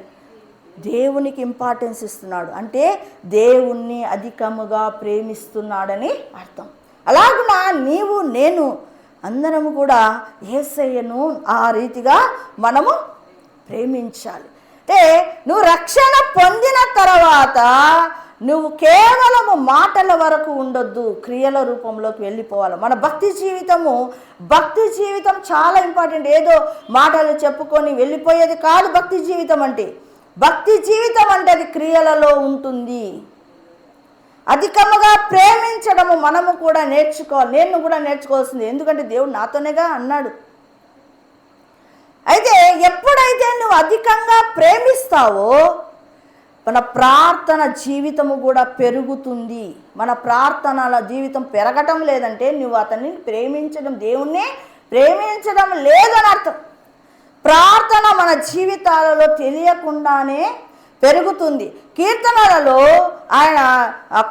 దేవునికి ఇంపార్టెన్స్ ఇస్తున్నాడు. అంటే దేవుణ్ణి అధికముగా ప్రేమిస్తున్నాడని అర్థం. అలాగున నీవు నేను అందరము కూడా యేసయ్యను ఆ రీతిగా మనము ప్రేమించాలి. అంటే నువ్వు రక్షణ పొందిన తర్వాత నువ్వు కేవలము మాటల వరకు ఉండొద్దు, క్రియల రూపంలోకి వెళ్ళిపోవాలి. మన భక్తి జీవితం చాలా ఇంపార్టెంట్. ఏదో మాటలు చెప్పుకొని వెళ్ళిపోయేది కాదు భక్తి జీవితం అంటే. భక్తి జీవితం అంటే అది క్రియలలో ఉంటుంది. అధికముగా ప్రేమించడము మనము కూడా నేర్చుకోవాలి, నేను కూడా నేర్చుకోవాల్సింది. ఎందుకంటే దేవుడు నాతోనేగా అన్నాడు. అయితే ఎప్పుడైతే నువ్వు అధికంగా ప్రేమిస్తావో మన ప్రార్థన జీవితము కూడా పెరుగుతుంది. మన ప్రార్థనల జీవితం పెరగటం లేదంటే నువ్వు అతన్ని ప్రేమించడం, దేవుణ్ణి ప్రేమించడం లేదని అర్థం. ప్రార్థన మన జీవితాలలో తెలియకుండానే పెరుగుతుంది. కీర్తనలలో ఆయన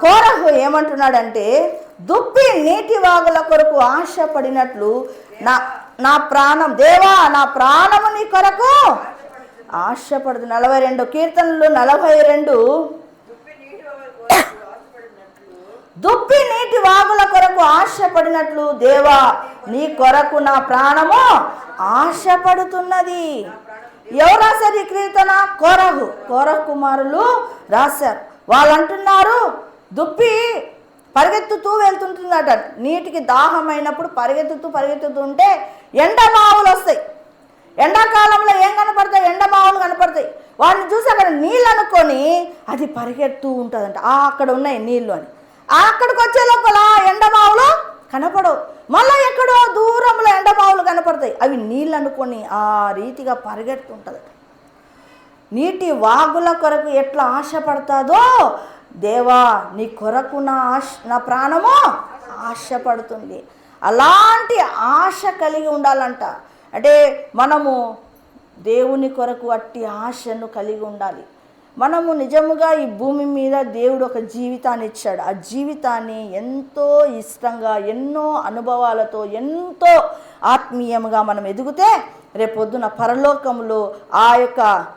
కోరహు ఏమంటున్నాడంటే, దుప్పి నీటి వాగుల కొరకు ఆశపడినట్లు నా ప్రాణం దేవా, నా ప్రాణము నీ కొరకు ఆశపడదు. 42 కీర్తనలు 42, దుప్పి నీటి వాగుల కొరకు ఆశపడినట్లు దేవా నీ కొరకు నా ప్రాణము ఆశపడుతున్నది. ఎవరు రాశారు ఈ కీర్తన? కోరహు కుమారులు రాశారు. వాళ్ళు అంటున్నారు, దుప్పి పరిగెత్తుతూ వెళ్తుంటుందట. నీటికి దాహమైనప్పుడు పరిగెత్తుతూ ఉంటే ఎండమావులు వస్తాయి. ఎండాకాలంలో ఏం కనపడతాయి? ఎండమావులు కనపడతాయి. వాడిని చూసి అక్కడ నీళ్ళు అనుకొని అది పరిగెత్తూ ఉంటుందంట. అక్కడ ఉన్నాయి నీళ్ళు అని. అక్కడికి వచ్చే లోపల ఎండమావులు కనపడవు. మళ్ళీ ఎక్కడో దూరంలో ఎండమావులు కనపడతాయి. అవి నీళ్ళు అనుకొని ఆ రీతిగా పరిగెడుతుంటుందట. నీటి వాగుల కొరకు ఎట్లా ఆశపడతాదో దేవా నీ కొరకు నా ప్రాణము ఆశపడుతుంది. అలాంటి ఆశ కలిగి ఉండాలంట. అంటే మనము దేవుని కొరకు అట్టి ఆశను కలిగి ఉండాలి. మనము నిజముగా ఈ భూమి మీద దేవుడు ఒక జీవితాన్ని ఇచ్చాడు. ఆ జీవితాన్ని ఎంతో ఇష్టంగా, ఎన్నో అనుభవాలతో, ఎంతో ఆత్మీయంగా మనం ఎదిగితే రేపొద్దున పరలోకంలో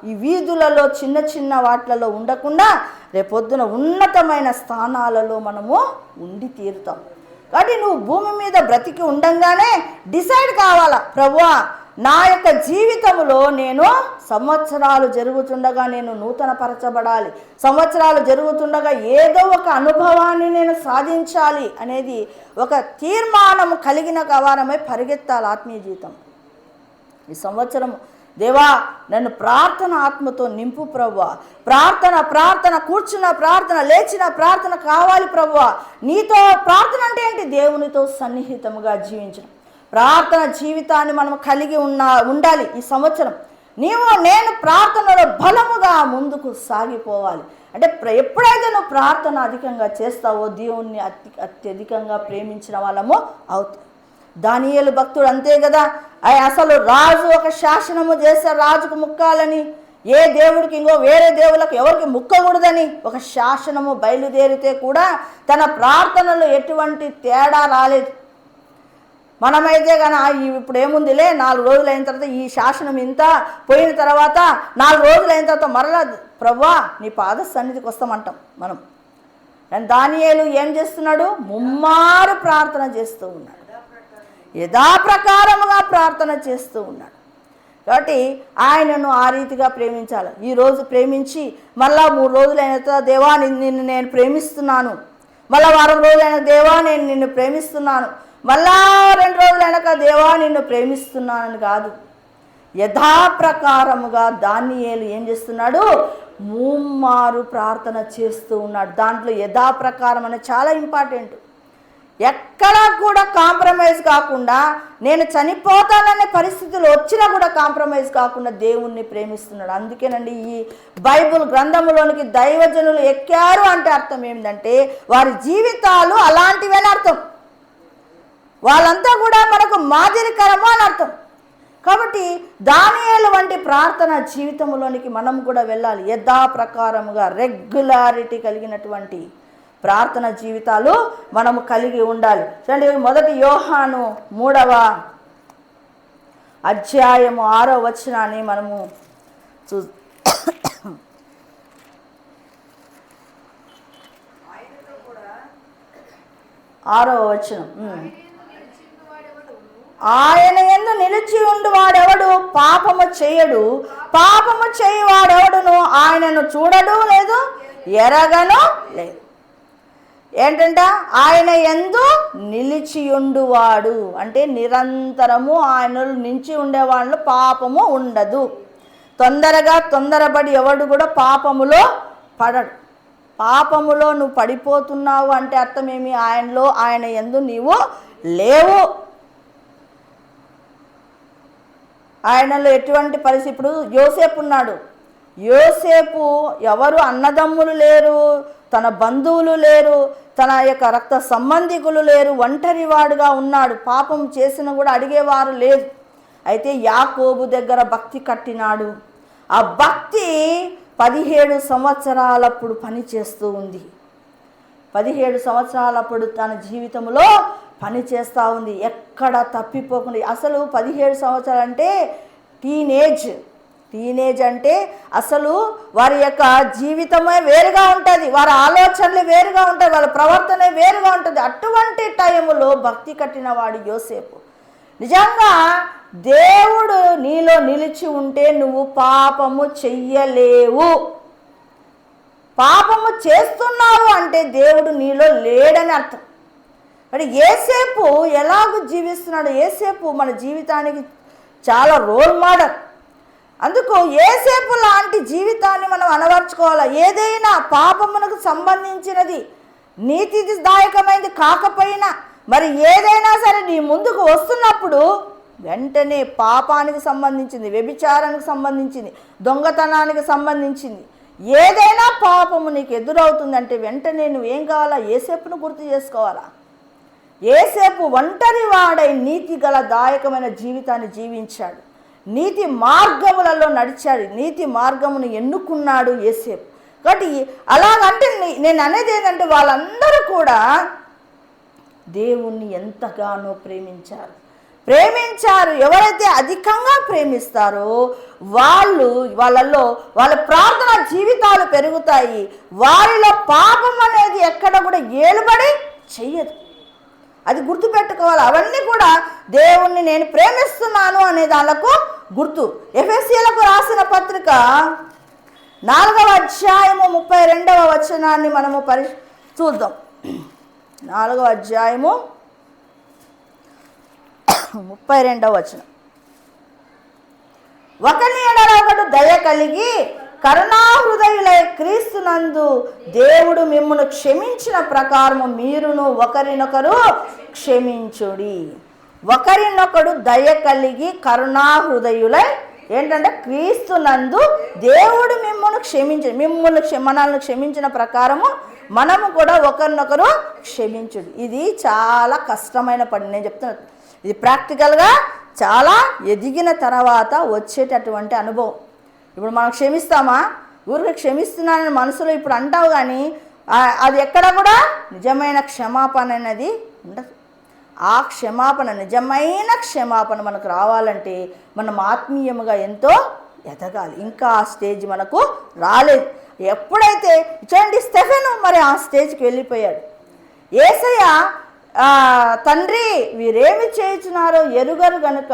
ఈ వీధులలో చిన్న వాట్లలో ఉండకుండా రేపొద్దున ఉన్నతమైన స్థానాలలో మనము ఉండి తీరుతాం. కాబట్టి నువ్వు భూమి మీద బ్రతికి ఉండంగానే డిసైడ్ కావాలా, ప్రభువా నా యొక్క జీవితంలో నేను సంవత్సరాలు జరుగుతుండగా నేను నూతనపరచబడాలి, సంవత్సరాలు జరుగుతుండగా ఏదో ఒక అనుభవాన్ని నేను సాధించాలి అనేది ఒక తీర్మానం కలిగిన వారమై పరిగెత్తాలి ఆత్మీయ జీవితం. ఈ సంవత్సరం దేవా నన్ను ప్రార్థన ఆత్మతో నింపు ప్రభువా. ప్రార్థన కూర్చున్న ప్రార్థన, లేచిన ప్రార్థన కావాలి ప్రభువా. నీతో ప్రార్థన అంటే ఏంటి? దేవునితో సన్నిహితముగా జీవించడం. ప్రార్థన జీవితాన్ని మనం కలిగి ఉండాలి. ఈ సంవత్సరం నేను ప్రార్థనలో బలముగా ముందుకు సాగిపోవాలి. అంటే ఎప్పుడైతే నువ్వు ప్రార్థన అధికంగా చేస్తావో దేవుణ్ణి అత్యధికంగా ప్రేమించిన వాళ్ళము అవుతావు. దానియేలు భక్తుడు అంతే కదా. అసలు రాజు ఒక శాసనము చేశారు రాజుకు ముక్కాలని. ఏ దేవుడికి ఇంకో వేరే దేవులకు ఎవరికి ముక్కకూడదని ఒక శాసనము బయలుదేరితే కూడా తన ప్రార్థనలో ఎటువంటి తేడా రాలేదు. మనమైతే కానీ ఇప్పుడు ఏముందిలే 4 రోజులు అయిన తర్వాత ఈ శాసనం ఇంత పోయిన తర్వాత 4 రోజులు అయిన తర్వాత మరలా ప్రభువా నీ పాద సన్నిధికి వస్తామంటాం మనం. దానియేలు ఏం చేస్తున్నాడు? ముమ్మారు ప్రార్థన చేస్తూ ఉన్నాడు, యథాప్రకారముగా ప్రార్థన చేస్తూ ఉన్నాడు. కాబట్టి ఆయనను ఆ రీతిగా ప్రేమించాలి. ఈరోజు ప్రేమించి మళ్ళా 3 రోజులైన తర్వాత దేవా నిన్ను నేను ప్రేమిస్తున్నాను, మళ్ళా 1 వారం రోజులైన దేవా నేను నిన్ను ప్రేమిస్తున్నాను, మళ్ళా 2 రోజులైనాక దేవా నిన్ను ప్రేమిస్తున్నానని కాదు. యథాప్రకారముగా దానియేలు ఏం చేస్తున్నాడు? ముమ్మారు ప్రార్థన చేస్తూ ఉన్నాడు. దాంట్లో యథాప్రకారం అనేది చాలా ఇంపార్టెంట్. ఎక్కడా కూడా కాంప్రమైజ్ కాకుండా, నేను చనిపోతాననే పరిస్థితులు వచ్చినా కూడా కాంప్రమైజ్ కాకుండా దేవుణ్ణి ప్రేమిస్తున్నాడు. అందుకేనండి ఈ బైబుల్ గ్రంథంలోనికి దైవజనులు ఎక్కారు అంటే అర్థం ఏంటంటే వారి జీవితాలు అలాంటివని అర్థం. వాళ్ళంతా కూడా మనకు మాదిరికరము అని అర్థం. కాబట్టి దానియేలు వంటి ప్రార్థన జీవితంలోనికి మనం కూడా వెళ్ళాలి. యథాప్రకారముగా రెగ్యులారిటీ కలిగినటువంటి ప్రార్థన జీవితాలు మనము కలిగి ఉండాలి. చూడండి, 1 యోహాను 3వ అధ్యాయము 6వ వచనాన్ని మనము 6వ వచనం. ఆయన యందు నిలిచి ఉండు వాడెవడు పాపము చేయడు, పాపము చేయవాడెవడును ఆయనను చూడడు లేదు, ఎరగను లేదు. ఏంటంట? ఆయన యందు నిలిచియుండువాడు అంటే నిరంతరము ఆయనలో నిలిచి ఉండేవాళ్ళు పాపము ఉండదు. తొందరపడి ఎవడు కూడా పాపములో పడడు. పాపములో నువ్వు పడిపోతున్నావు అంటే అర్థమేమి? ఆయన యందు నీవు లేవు. ఆయనలో ఎటువంటి పరిస్థితి? ఇప్పుడు యోసేపు ఉన్నాడు. యోసేపు ఎవరు అన్నదమ్ములు లేరు, తన బంధువులు లేరు, తన యొక్క రక్త సంబంధికులు లేరు, ఒంటరివాడుగా ఉన్నాడు. పాపం చేసిన కూడా అడిగేవారు లేదు. అయితే యాకోబు దగ్గర భక్తి కట్టినాడు. ఆ భక్తి 17 సంవత్సరాలప్పుడు పనిచేస్తూ ఉంది. 17 సంవత్సరాలప్పుడు తన జీవితంలో పని చేస్తూ ఉంది, ఎక్కడ తప్పిపోకుండా. అసలు 17 సంవత్సరాలు అంటే టీనేజ్ అంటే అసలు వారి యొక్క జీవితమే వేరుగా ఉంటుంది, వారి ఆలోచనలు వేరుగా ఉంటాయి, వాళ్ళ ప్రవర్తన వేరుగా ఉంటుంది. అటువంటి టైంలో భక్తి కట్టిన వాడు యోసేపు. నిజంగా దేవుడు నీలో నిలిచి ఉంటే నువ్వు పాపము చెయ్యలేవు. పాపము చేస్తున్నావు అంటే దేవుడు నీలో లేడని అర్థం. మరి యేసేపు ఎలాగూ జీవిస్తున్నాడు? యేసేపు మన జీవితానికి చాలా రోల్ మోడల్. అందుకు యేసేపు లాంటి జీవితాన్ని మనం అలవర్చుకోవాలి. ఏదైనా పాపమునకు సంబంధించినది నీతిదాయకమైనది కాకపోయినా మరి ఏదైనా సరే నీ ముందుకు వస్తున్నప్పుడు వెంటనే పాపానికి సంబంధించింది, వ్యభిచారానికి సంబంధించింది, దొంగతనానికి సంబంధించింది ఏదైనా పాపము నీకు ఎదురవుతుందంటే వెంటనే నువ్వేం కావాలా? యేసేపును గుర్తు చేసుకోవాలా. యేసేపు ఒంటరి వాడై నీతి గల దాయకమైన జీవితాన్ని జీవించాడు, నీతి మార్గములలో నడిచాడు, నీతి మార్గమును ఎన్నుకున్నాడు యేసేపు. కాబట్టి అలాగంటే నేను అనేది ఏంటంటే వాళ్ళందరూ కూడా దేవుణ్ణి ఎంతగానో ప్రేమించారు. ఎవరైతే అధికంగా ప్రేమిస్తారో వాళ్ళలో వాళ్ళ ప్రార్థన జీవితాలు పెరుగుతాయి. వారిలో పాపం అనేది ఎక్కడ కూడా ఏలుబడి చెయ్యదు. అది గుర్తుపెట్టుకోవాలి. అవన్నీ కూడా దేవుణ్ణి నేను ప్రేమిస్తున్నాను అనే దానికి గుర్తు. ఎఫెసీయులకు రాసిన పత్రిక 4వ అధ్యాయము 32వ వచనాన్ని మనము చూద్దాం. 4వ అధ్యాయము 32వ వచనం. ఒకని ఎడల ఒకడు దయ కలిగి కరుణాహృదయులై క్రీస్తునందు దేవుడు మిమ్మును క్షమించిన ప్రకారము మీరును ఒకరినొకరు క్షమించుడి. ఒకరినొకడు దయ కలిగి కరుణాహృదయులై ఏంటంటే క్రీస్తునందు దేవుడు మనల్ని క్షమించిన ప్రకారము మనము కూడా ఒకరినొకరు క్షమించుడు. ఇది చాలా కష్టమైన పని. నేను చెప్తున్నాను, ఇది ప్రాక్టికల్గా చాలా ఎదిగిన తర్వాత వచ్చేటటువంటి అనుభవం. ఇప్పుడు మనం క్షమిస్తామా? ఊరికి క్షమిస్తున్నానని మనసులో ఇప్పుడు అంటావు, కానీ అది ఎక్కడ కూడా నిజమైన క్షమాపణ అనేది ఉండదు. ఆ క్షమాపణ, నిజమైన క్షమాపణ మనకు రావాలంటే మనం ఆత్మీయముగా ఎంతో ఎదగాలి. ఇంకా ఆ స్టేజ్ మనకు రాలేదు. ఎప్పుడైతే చూడండి, స్టెఫెను మరి ఆ స్టేజ్కి వెళ్ళిపోయాడు. యేసయ్య తండ్రి వీరేమి చేయుచున్నారో ఎరుగరు గనుక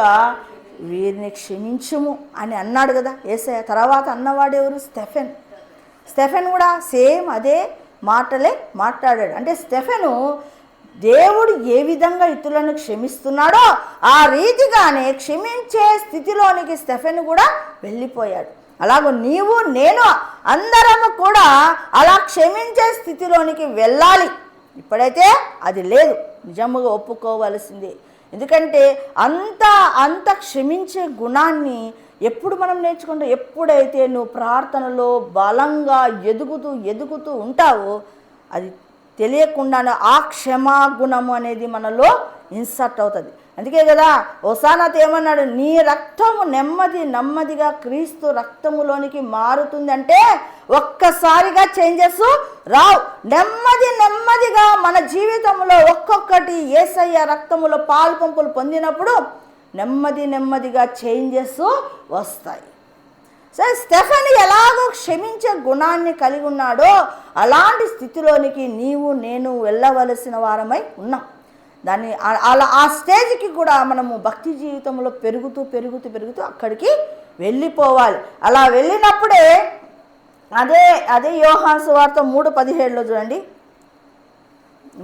వీరిని క్షమించుము అని అన్నాడు కదా యేసయ్య. తర్వాత అన్నవాడెవరు? స్టెఫెన్ కూడా సేమ్ అదే మాటలే మాట్లాడాడు. అంటే స్టెఫెను దేవుడు ఏ విధంగా ఇతరులను క్షమిస్తున్నాడో ఆ రీతిగానే క్షమించే స్థితిలోనికి స్టెఫెన్ కూడా వెళ్ళిపోయాడు. అలాగో నీవు నేను అందరము కూడా అలా క్షమించే స్థితిలోనికి వెళ్ళాలి. ఇప్పుడైతే అది లేదు, నిజముగా ఒప్పుకోవలసిందే. ఎందుకంటే అంత క్షమించే గుణాన్ని ఎప్పుడు మనం నేర్చుకుంటాం? ఎప్పుడైతే నువ్వు ప్రార్థనలో బలంగా ఎదుగుతూ ఉంటావో అది తెలియకుండానే ఆ క్షమాగుణము అనేది మనలో ఇన్సర్ట్ అవుతుంది. అందుకే కదా హోసానాతో ఏమన్నాడు? నీ రక్తము నెమ్మదిగా క్రీస్తు రక్తములోనికి మారుతుంది. అంటే ఒక్కసారిగా చేంజెస్ రావు. నెమ్మదిగా మన జీవితంలో ఒక్కొక్కటి యేసయ్య రక్తములో పాలు పంపులు పొందినప్పుడు నెమ్మదిగా చేంజెస్ వస్తాయి. సరే, స్టెఫెను ఎలాగో క్షమించే గుణాన్ని కలిగి ఉన్నాడో అలాంటి స్థితిలోనికి నీవు నేను వెళ్ళవలసిన వారమై ఉన్నాం. దాన్ని అలా ఆ స్టేజ్కి కూడా మనము భక్తి జీవితంలో పెరుగుతూ అక్కడికి వెళ్ళిపోవాలి. అలా వెళ్ళినప్పుడే అదే యోహాను సువార్త 3:17 చూడండి.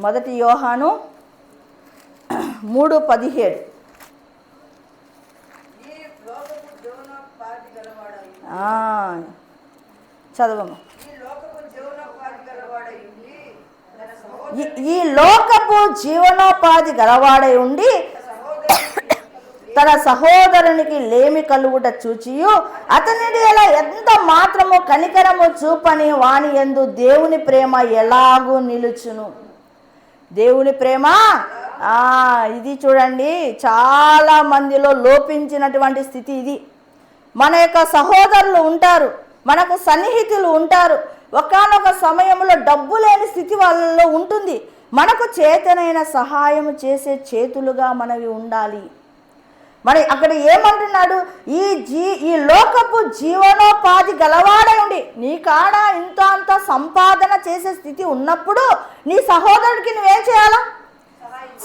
మొదటి యోహాను 3:17. చదవము. ఈ లోకపు జీవనోపాధి గలవాడై ఉండి తన సహోదరునికి లేమి కలుగుట చూచియు అతనిది ఎలా ఎంత మాత్రము కనికరము చూపని వాని యందు దేవుని ప్రేమ ఎలాగూ నిలుచును. దేవుని ప్రేమ ఇది చూడండి, చాలా మందిలో లోపించినటువంటి స్థితి ఇది. మన యొక్క సహోదరులు ఉంటారు, మనకు సన్నిహితులు ఉంటారు. ఒకానొక సమయంలో డబ్బు లేని స్థితి వాళ్ళలో ఉంటుంది. మనకు చేతనైన సహాయం చేసే చేతులుగా మనవి ఉండాలి. మరి అక్కడ ఏమంటున్నాడు? ఈ లోకపు జీవనోపాధి గలవాడై ఉండి నీ కాడ అంత సంపాదన చేసే స్థితి ఉన్నప్పుడు నీ సహోదరుడికి నువ్వేం చేయాలా?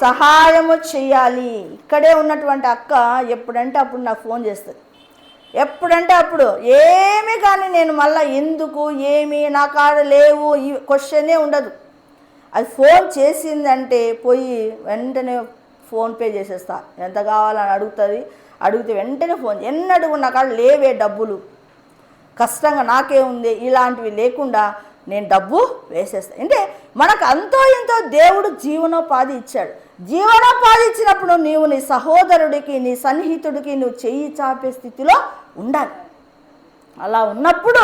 సహాయము చేయాలి. ఇక్కడే ఉన్నటువంటి అక్క ఎప్పుడంటే అప్పుడు నాకు ఫోన్ చేస్తుంది. ఎప్పుడంటే అప్పుడు ఏమి కానీ నేను మళ్ళీ ఎందుకు ఏమి నా కాడ లేవు ఈ క్వశ్చనే ఉండదు. అది ఫోన్ చేసిందంటే పోయి వెంటనే ఫోన్పే చేసేస్తా. ఎంత కావాలని అడిగితే వెంటనే ఫోన్. ఎన్నడుగు నా కాడ లేవే డబ్బులు, కష్టంగా నాకే ఉంది, ఇలాంటివి లేకుండా నేను డబ్బు వేసేస్తా. అంటే మనకు అంతో ఇంతో దేవుడు జీవనోపాధి ఇచ్చాడు. జీవనోపాధి ఇచ్చినప్పుడు నీవు నీ సహోదరుడికి నీ సన్నిహితుడికి నువ్వు చెయ్యి చాపే స్థితిలో ఉండాలి. అలా ఉన్నప్పుడు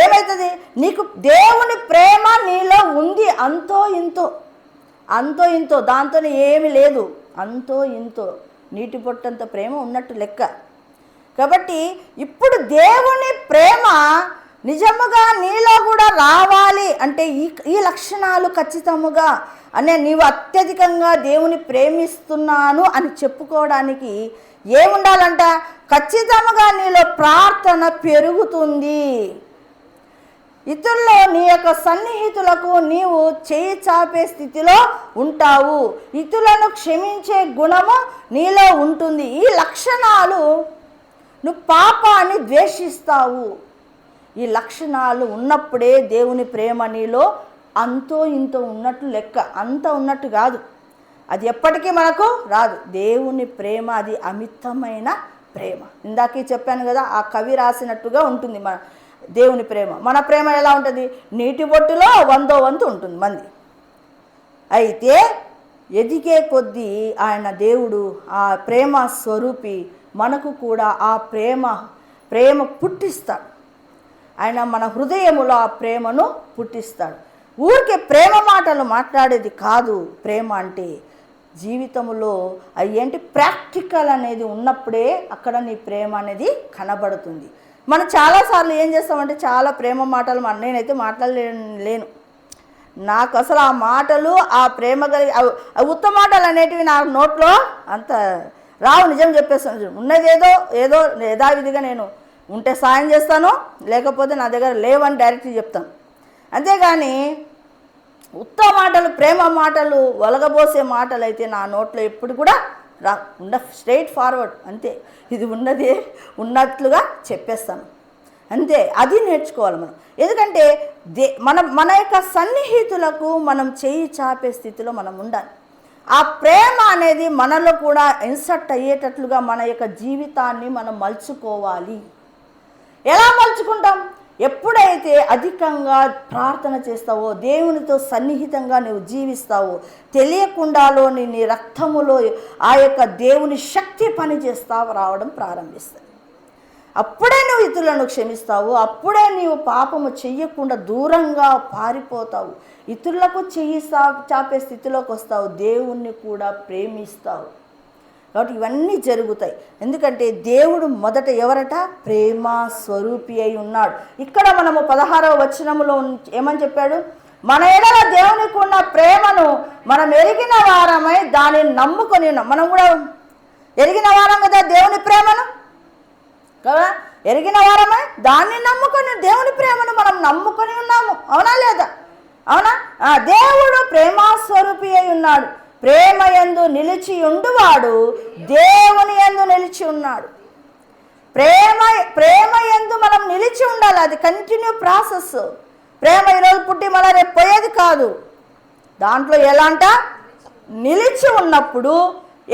ఏమవుతుంది? నీకు దేవుని ప్రేమ నీలో ఉంది. అంతో ఇంతో దాంతో ఏమి లేదు, అంతో ఇంతో నీటి పొట్టంత ప్రేమ ఉన్నట్టు లెక్క. కాబట్టి ఇప్పుడు దేవుని ప్రేమ నిజముగా నీలో కూడా రావాలి అంటే ఈ లక్షణాలు ఖచ్చితముగా నీవు అత్యధికంగా దేవుని ప్రేమిస్తున్నాను అని చెప్పుకోవడానికి ఏముండాలంట? ఖచ్చితంగా నీలో ప్రార్థన పెరుగుతుంది. ఇతరుల్లో నీ యొక్క సన్నిహితులకు నీవు చేయి చాపే స్థితిలో ఉంటావు. ఇతరులను క్షమించే గుణము నీలో ఉంటుంది. ఈ లక్షణాలు నువ్వు పాపాన్ని ద్వేషిస్తావు. ఈ లక్షణాలు ఉన్నప్పుడే దేవుని ప్రేమ నీలో అంతో ఇంతో ఉన్నట్టు లెక్క. అంత ఉన్నట్టు కాదు, అది ఎప్పటికీ మనకు రాదు. దేవుని ప్రేమ అది అమితమైన ప్రేమ. ఇందాకే చెప్పాను కదా, ఆ కవి రాసినట్టుగా ఉంటుంది మన దేవుని ప్రేమ. మన ప్రేమ ఎలా ఉంటుంది? నీటి బొట్టులో 100వ వంతు ఉంటుంది మంది. అయితే ఎదిగే కొద్దీ ఆయన దేవుడు ఆ ప్రేమ స్వరూపి మనకు కూడా ఆ ప్రేమ పుట్టిస్తాడు. ఆయన మన హృదయములో ఆ ప్రేమను పుట్టిస్తాడు. ఊరికే ప్రేమ మాటలు మాట్లాడేది కాదు. ప్రేమ అంటే జీవితంలో అయ్యేంటి ప్రాక్టికల్ అనేది ఉన్నప్పుడే అక్కడ నీ ప్రేమ అనేది కనబడుతుంది. మనం చాలాసార్లు ఏం చేస్తామంటే చాలా ప్రేమ మాటలు నేనైతే మాట్లాడలేను. నాకు అసలు ఆ మాటలు, ఆ ప్రేమ ఉత్తమ మాటలు అనేటివి నా నోట్లో అంత రావు. నిజం చెప్పేస్తాను. ఉన్నది ఏదో యథావిధిగా నేను ఉంటే సాయం చేస్తాను, లేకపోతే నా దగ్గర లేవని డైరెక్ట్గా చెప్తాను. అంతేగాని ఉత్తమ మాటలు, ప్రేమ మాటలు, ఒలగబోసే మాటలు అయితే నా నోట్లో ఎప్పుడు కూడా స్ట్రైట్ ఫార్వర్డ్ అంతే. ఇది ఉన్నది ఉన్నట్లుగా చెప్పేస్తాను అంతే. అది నేర్చుకోవాలి మనం. ఎందుకంటే మన యొక్క సన్నిహితులకు మనం చేయి చాపే స్థితిలో మనం ఉండాలి. ఆ ప్రేమ అనేది మనలో కూడా ఇన్సర్ట్ అయ్యేటట్లుగా మన యొక్క జీవితాన్ని మనం మలుచుకోవాలి. ఎలా మలుచుకుంటాం? ఎప్పుడైతే అధికంగా ప్రార్థన చేస్తావో, దేవునితో సన్నిహితంగా నువ్వు జీవిస్తావో, తెలియకుండాలోని నీ రక్తములో ఆ యొక్క దేవుని శక్తి పని చేస్తా రావడం ప్రారంభిస్తుంది. అప్పుడే నువ్వు ఇతరులను క్షమిస్తావు. అప్పుడే నీవు పాపము చెయ్యకుండా దూరంగా పారిపోతావు. ఇతరులకు చెయ్యి చాపే స్థితిలోకి వస్తావు. దేవుణ్ణి కూడా ప్రేమిస్తావు. కాబట్టి ఇవన్నీ జరుగుతాయి. ఎందుకంటే దేవుడు మొదట ఎవరట? ప్రేమ స్వరూపి అయి ఉన్నాడు. ఇక్కడ మనము 16వ వచనములో ఏమని చెప్పాడు? మన ఎడల దేవునికి ఉన్న ప్రేమను మనం ఎరిగిన వారమై దానిని నమ్ముకొని ఉన్నాం. మనం కూడా ఎరిగిన వారం కదా దేవుని ప్రేమను, కదా? ఎరిగిన వారమై దాన్ని నమ్ముకొని, దేవుని ప్రేమను మనం నమ్ముకొని ఉన్నాము. అవునా లేదా? అవునా? దేవుడు ప్రేమస్వరూపి అయి ఉన్నాడు. ప్రేమ యందు నిలిచి ఉండువాడు దేవుని యందు నిలిచి ఉన్నాడు. ప్రేమ యందు మనం నిలిచి ఉండాలి. అది కంటిన్యూ ప్రాసెస్. ప్రేమ ఈరోజు పుట్టి మళ్ళీ రేపు పోయేది కాదు. దాంట్లో ఎలా అంట? నిలిచి ఉన్నప్పుడు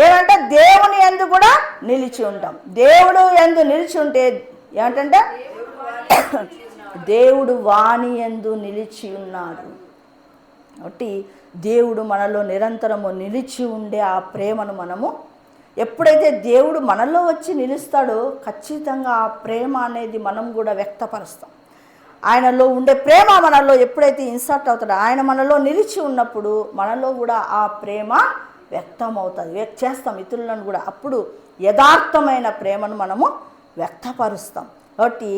ఏమంటే దేవుని యందు కూడా నిలిచి ఉంటాం. దేవుడు యందు నిలిచి ఉంటే ఏమంటే దేవుడు వాణి యందు నిలిచి ఉన్నాడు. కాబట్టి దేవుడు మనలో నిరంతరము నిలిచి ఉండే ఆ ప్రేమను మనము ఎప్పుడైతే దేవుడు మనలో వచ్చి నిలుస్తాడో ఖచ్చితంగా ఆ ప్రేమ అనేది మనం కూడా వ్యక్తపరుస్తాం. ఆయనలో ఉండే ప్రేమ మనలో ఎప్పుడైతే ఇన్సర్ట్ అవుతాడో, ఆయన మనలో నిలిచి ఉన్నప్పుడు మనలో కూడా ఆ ప్రేమ వ్యక్తం అవుతుంది. చేస్తాం ఇతరులను కూడా. అప్పుడు యథార్థమైన ప్రేమను మనము వ్యక్తపరుస్తాం. కాబట్టి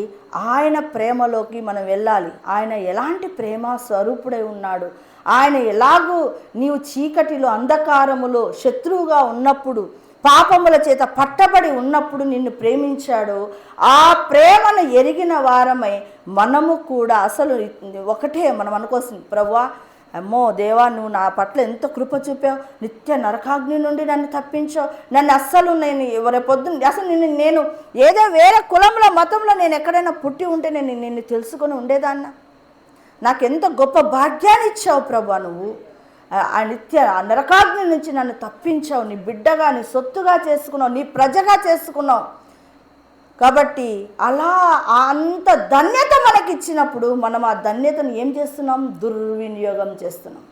ఆయన ప్రేమలోకి మనం వెళ్ళాలి. ఆయన ఎలాంటి ప్రేమ స్వరూపుడై ఉన్నాడు, ఆయన ఎలాగూ నీవు చీకటిలో అంధకారములో శత్రువుగా ఉన్నప్పుడు, పాపముల చేత పట్టబడి ఉన్నప్పుడు నిన్ను ప్రేమించాడు. ఆ ప్రేమను ఎరిగిన వారమై మనము కూడా అసలు ఒకటే మనం అనుకోవాల్సింది, ప్రభువా అమ్మో దేవా, నువ్వు నా పట్ల ఎంత కృప చూపావు, నిత్య నరకాగ్ని నుండి నన్ను తప్పించావు. నన్ను అస్సలు రేపొద్దున అసలు నేను ఏదో వేరే కులంలో మతంలో నేను ఎక్కడైనా పుట్టి ఉంటే నేను నిన్ను తెలుసుకొని ఉండేదాన్న. నాకెంత గొప్ప భాగ్యాన్ని ఇచ్చావు ప్రభా, నువ్వు ఆ నిత్య నరకాగ్ని నుంచి నన్ను తప్పించావు. నీ బిడ్డగా, నీ సొత్తుగా చేసుకున్నావు, నీ ప్రజగా చేసుకున్నావు. కాబట్టి అలా అంత ధన్యత మనకిచ్చినప్పుడు మనం ఆ ధన్యతను ఏం చేస్తున్నాం? దుర్వినియోగం చేస్తున్నాం.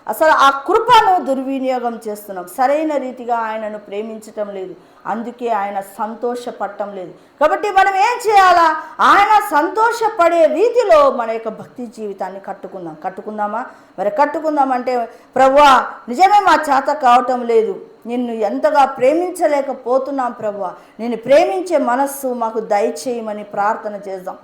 అసలు ఆ కృపను దుర్వినియోగం చేస్తున్నాం. సరైన రీతిగా ఆయనను ప్రేమించటం లేదు. అందుకే ఆయన సంతోషపడటం లేదు. కాబట్టి మనం ఏం చేయాలా? ఆయన సంతోషపడే రీతిలో మన యొక్క భక్తి జీవితాన్ని కట్టుకుందామా? మరి కట్టుకుందామంటే, ప్రభువా నిజమే మా చేత కావటం లేదు, నిన్ను ఎంతగా ప్రేమించలేకపోతున్నాం ప్రభువా, నిన్ను ప్రేమించే మనస్సు మాకు దయచేయమని ప్రార్థన చేద్దాం.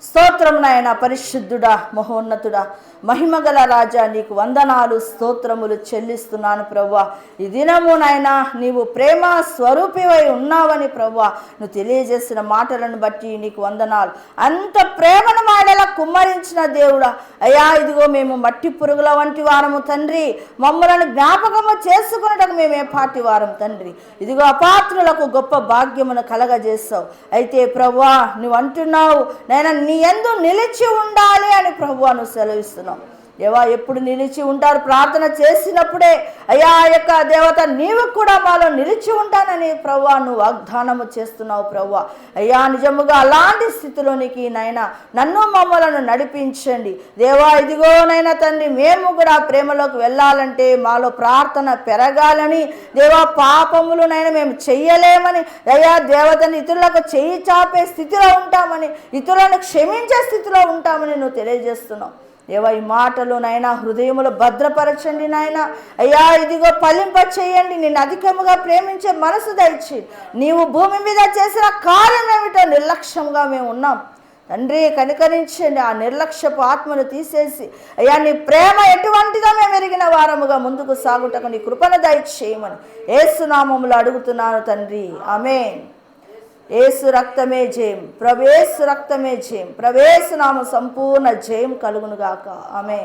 స్తోత్రం నాయన, పరిశుద్ధుడా, మహోన్నతుడా, మహిమగల రాజా, నీకు వందనాలు స్తోత్రములు చెల్లిస్తున్నాను ప్రభువా. ఈ దినము నాయన నీవు ప్రేమ స్వరూపివై ఉన్నావని ప్రభువా నువ్వు తెలియజేసిన మాటలను బట్టి నీకు వందనాలు. అంత ప్రేమను మాడలా కుమ్మరించిన దేవుడా, అయ్యా ఇదిగో మేము మట్టి పురుగుల వంటి వారము తండ్రి, మమ్మలను జ్ఞాపకము చేసుకున్నటకు మేమే పాటి వారం తండ్రి. ఇదిగో అపాత్రులకు గొప్ప భాగ్యమును కలగజేస్తావు. అయితే ప్రభువా నువ్వు అంటున్నావు నాయన నీ యందు నిలిచి ఉండాలి అని ప్రభువా నువ్వు సెలవిస్తున్నావు. దేవా ఎప్పుడు నిలిచి ఉంటారు? ప్రార్థన చేసినప్పుడే అయ్యా యొక్క దేవత నీవు కూడా మాలో నిలిచి ఉంటానని ప్రభువా నువ్వు వాగ్దానము చేస్తున్నావు ప్రభువా. అయ్యా నిజముగా అలాంటి స్థితిలోనికి నైనా నన్ను మమ్మలను నడిపించండి దేవా. ఇదిగో నైనా తండ్రి, మేము కూడా ప్రేమలోకి వెళ్ళాలంటే మాలో ప్రార్థన పెరగాలని దేవా, పాపములు నైనా మేము చెయ్యలేమని అయ్యా దేవతని ఇతరులకు చెయ్యి చాపే స్థితిలో ఉంటామని, ఇతరులను క్షమించే స్థితిలో ఉంటామని నువ్వు తెలియజేస్తున్నావు. దేవా ఈ మాటలు నాయన హృదయములో భద్రపరచండి నాయన. అయ్యా ఇదిగో ఫలింప చేయండి. నిన్ను అధికముగా ప్రేమించే మనసు దయచి నీవు భూమి మీద చేసిన కార్యం ఏమిటో నిర్లక్ష్యంగా మేము ఉన్నాం తండ్రి. కనికరించండి. ఆ నిర్లక్ష్యపు ఆత్మను తీసేసి అయ్యా నీ ప్రేమ ఎటువంటిదో మేము ఎరిగిన వారముగా ముందుకు సాగుటకు నీ కృపను దయచేయమని యేసు నామములో అడుగుతున్నాను తండ్రి. ఆమేన్. యేసు రక్తమే జయం, ప్రభు యేసు రక్తమే జయం, ప్రభు యేసు నామ సంపూర్ణ జయం కలుగును గాక. ఆమేన్.